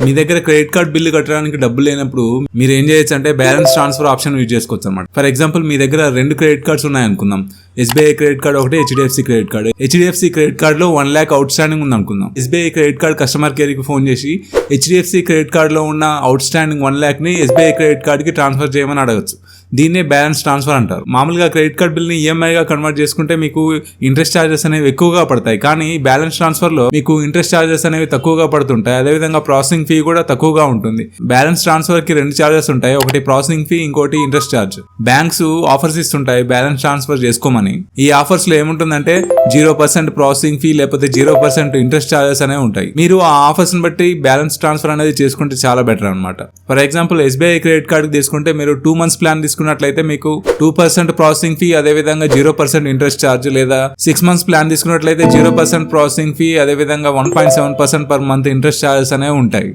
మీ దగ్గర credit card bill కట్టడానికి డబ్బులు లేనప్పుడు మీరు ఏం చేయొచ్చు అంటే బ్యాలెన్స్ ట్రాన్స్ఫర్ ఆప్షన్ యూజ్ చేసుకోవచ్చు అనమాట. ఫర్ ఎగ్జాంపుల్ మీ దగ్గర 2 క్రెడిట్ కార్డ్స్ ఉన్నాయి అనుకుందాం. SBI క్రెడిట్ కార్డ్ ఒకటి, HDFC credit card. HDFC credit card లో 1 lakh అవుట్ స్టాండింగ్ ఉంది అనుకుందాం. SBI credit card customer care కి ఫోన్ చేసి HDFC క్రెడిట్ కార్డ్ లో ఉన్న అవుట్ స్టాండింగ్ 1 lakh ని SBI క్రెడిట్ కార్డ్ కి ట్రాన్స్ఫర్ చేయమని అడగచ్చు. దీన్నే బ్యాలెన్స్ ట్రాన్స్ఫర్ అంటారు. మామూలుగా క్రెడిట్ కార్డ్ బిల్ ని EMI గా కన్వర్ట్ చేసుకుంటే మీకు ఇంట్రెస్ట్ చార్జెస్ అనేవి ఎక్కువగా పడతాయి. కానీ బ్యాలెన్స్ ట్రాన్స్ఫర్ లో మీకు ఇంట్రెస్ట్ చార్జెస్ అనేవి తక్కువగా పడుతుంటాయి. అదేవిధంగా ప్రాసెసింగ్ ఫీ కూడా తక్కువగా ఉంటుంది. బ్యాలెన్స్ ట్రాన్స్ఫర్ కి 2 చార్జెస్ ఉంటాయి. ఒకటి ప్రాసెసింగ్ ఫీ, ఇంకోటి ఇంట్రెస్ట్ చార్జ్. బ్యాంక్స్ ఆఫర్స్ ఇస్తుంటాయి బ్యాలెన్స్ ట్రాన్స్ఫర్ చేసుకోమని. ఈ ఆఫర్స్ లో ఏముంటుందంటే 0% ప్రాసెసింగ్ ఫీ లేకపోతే 0% ఇంట్రెస్ట్ చార్జెస్ అనేవి ఉంటాయి. మీరు ఆ ఆఫర్స్ ని బట్టి బ్యాలెన్స్ ట్రాన్స్ఫర్ అనేది చేసుకుంటే చాలా బెటర్ అనమాట. For example SBI credit card తీసుకుంటే మీరు 2 months ప్లాన్ తీసుకున్నట్లయితే మీకు 2% ప్రాసెసింగ్ ఫీ, అదేవిధంగా 0% ఇంట్రెస్ట్ చార్జ్, లేదా 6 months ప్లాన్ తీసుకున్నట్లయితే 0% ప్రాసెసింగ్ ఫీ, అదేవిధంగా 1.7% per month ఇంట్రెస్ట్ చార్జెస్ అనేవి ఉంటాయి.